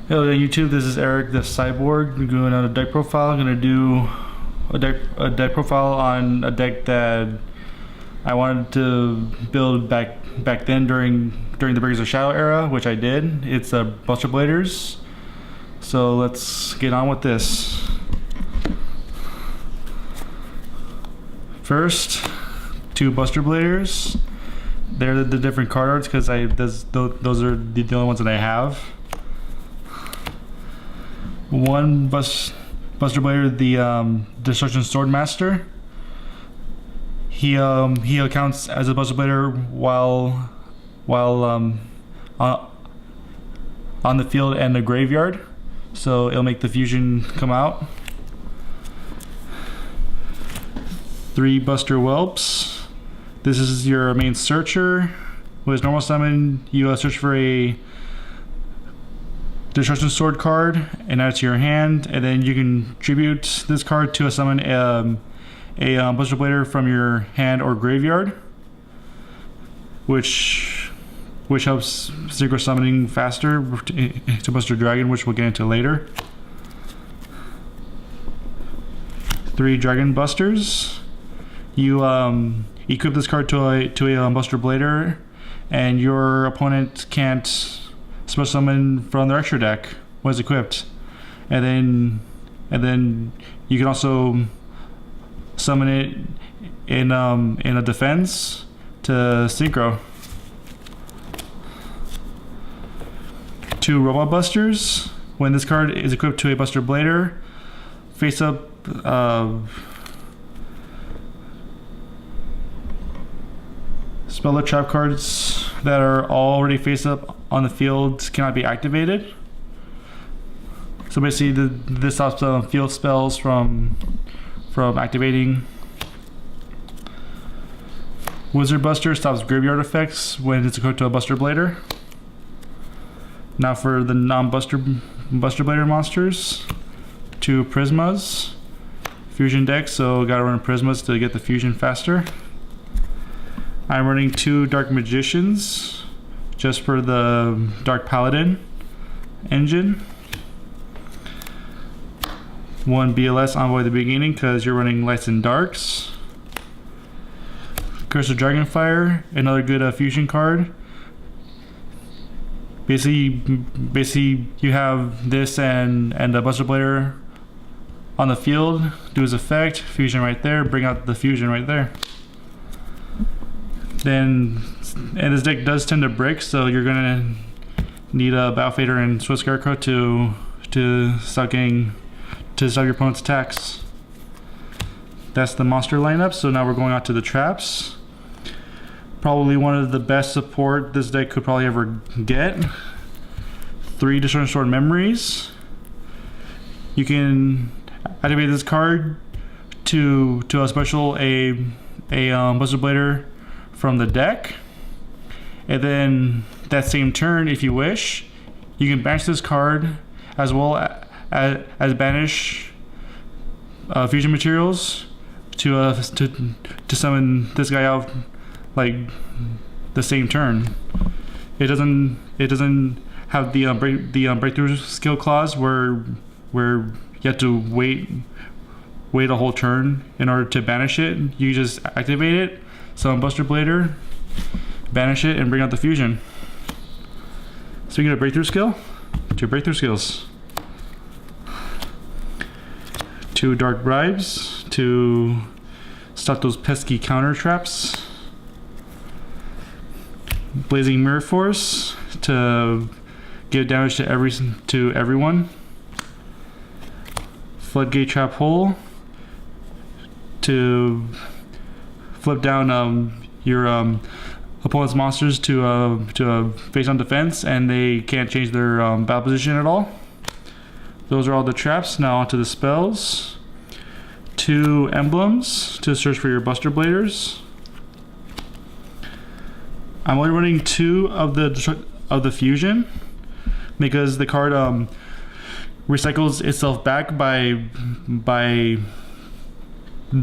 Hello YouTube, this is Eric the Cyborg. We're doing a deck profile. I'm gonna do a deck profile on a deck that I wanted to build back then during the Breakers of Shadow era, which I did. It's Buster Bladers. So let's get on with this. First, two Buster Bladers. They're the different card arts because those are the only ones that I have. One Buster Blader, the Destruction Sword Master. He counts as a Buster Blader while on the field and the graveyard, so it'll make the fusion come out. Three Buster Whelps. This is your main searcher. With normal summon, you search for a Destruction Sword card and add it to your hand, and then you can tribute this card to summon a Buster Blader from your hand or graveyard, which helps synchro summoning faster to Buster Dragon, which we'll get into later. Three Dragon Busters. You equip this card to a Buster Blader, and your opponent can't special summon from their extra deck when it's equipped, and then you can also summon it in a defense to synchro. Two Robot Busters. When this card is equipped to a Buster Blader, face up spell trap cards that are already face up on the field cannot be activated. So basically, this stops field spells from activating. Wizard Buster stops graveyard effects when it's equipped to a Buster Blader. Now for the non-Buster Blader monsters, two Prismas. Fusion deck, so gotta run Prismas to get the fusion faster. I'm running two Dark Magicians just for the Dark Paladin engine. One BLS Envoy at the beginning because you're running Lights and Darks. Curse of Dragonfire, another good fusion card. Basically, you have this and a Buster Blader on the field. Do his effect, fusion right there. Bring out the fusion right there. And this deck does tend to break, so you're gonna need a Battle Fader and Swift Scarecrow to stop your opponent's attacks. That's the monster lineup. So now we're going out to the traps. Probably one of the best support this deck could probably ever get. Three Destruction Sword Memories. You can activate this card to a special a Buster Blader from the deck, and then that same turn, if you wish, you can banish this card as well as banish fusion materials to summon this guy out like the same turn. It doesn't have the breakthrough skill clause where you have to wait a whole turn in order to banish it. You just activate it, summon Buster Blader, banish it, and bring out the fusion. So you get a breakthrough skill, two breakthrough skills. Two Dark Bribes to stop those pesky counter traps. Blazing Mirror Force to give damage to everyone. Floodgate Trap Hole to flip down your opponent's monsters to face on defense, and they can't change their battle position at all. Those are all the traps. Now onto the spells. Two Emblems to search for your Buster Bladers. I'm only running two of the fusion because the card recycles itself back by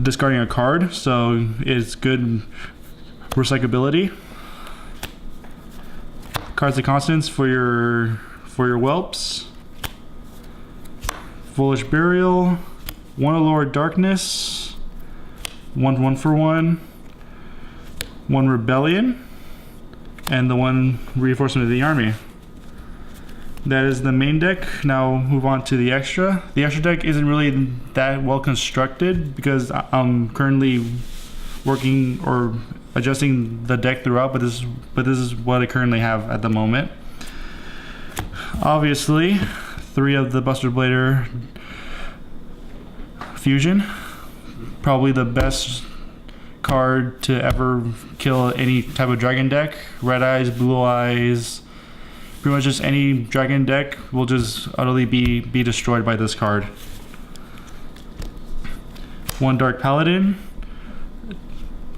discarding a card, so it's good recyclability. Cards of Constance for your whelps. Foolish Burial, 1 Allure Darkness, 1 for 1 Rebellion, and the 1 Reinforcement of the Army. That is the main deck. Now move on to the extra. The extra deck isn't really that well constructed because I'm currently working or adjusting the deck throughout, but this is what I currently have at the moment. Obviously, 3 of the Buster Blader Fusion, probably the best card to ever kill any type of dragon deck. Red Eyes, Blue Eyes, pretty much just any dragon deck will just utterly be destroyed by this card. 1 Dark Paladin.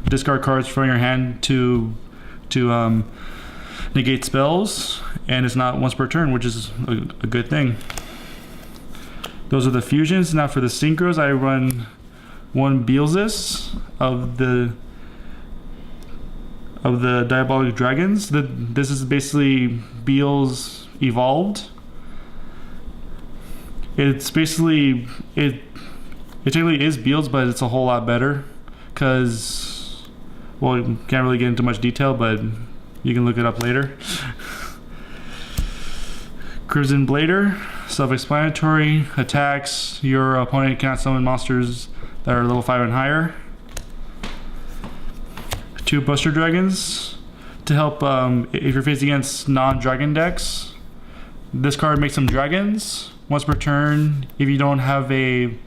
Discard cards from your hand to negate spells, and it's not once per turn, which is a good thing. Those are the fusions. Now for the synchros, I run 1 Beelzes of the Diabolic Dragons. This is basically Beelz evolved. It's basically it technically is Beelz, but it's a whole lot better because, well, can't really get into much detail, but you can look it up later. Crimson Blader, self-explanatory. Attacks. Your opponent cannot summon monsters that are level 5 and higher. 2 Buster Dragons to help if you're facing against non-dragon decks. This card makes some dragons once per turn. If you don't have a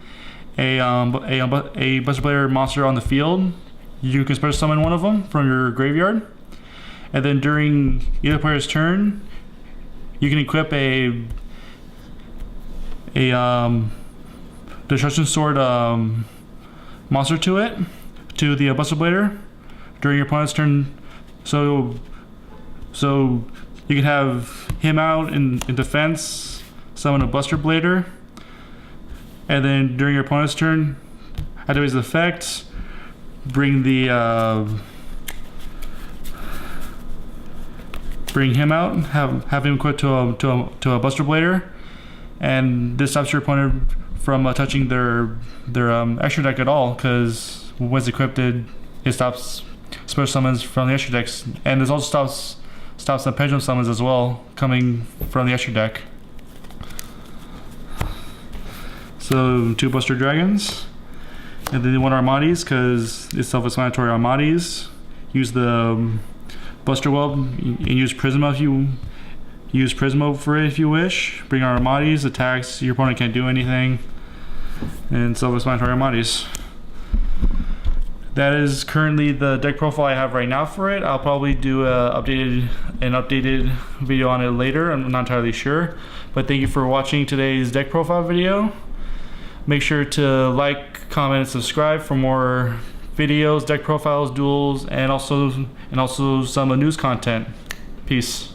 Buster Blader monster on the field, you can special summon one of them from your graveyard, and then during either player's turn, you can equip a Destruction Sword monster to the Buster Blader during your opponent's turn. So you can have him out in defense, summon a Buster Blader, and then during your opponent's turn, activate his effect. Bring him out. Have him equipped to a Buster Blader, and this stops your opponent from touching their extra deck at all. Because once equipped, it stops special summons from the extra decks, and this also stops the pendulum summons as well coming from the extra deck. So 2 Buster Dragons. And then 1 Armades, because it's self-explanatory. Armades. Use the Buster Web and use Prisma if you use Prisma for it if you wish. Bring our Armades. Attacks. Your opponent can't do anything. And self-explanatory Armades. That is currently the deck profile I have right now for it. I'll probably do an updated video on it later. I'm not entirely sure. But thank you for watching today's deck profile video. Make sure to like, comment, and subscribe for more videos, deck profiles, duels, and also some news content. Peace.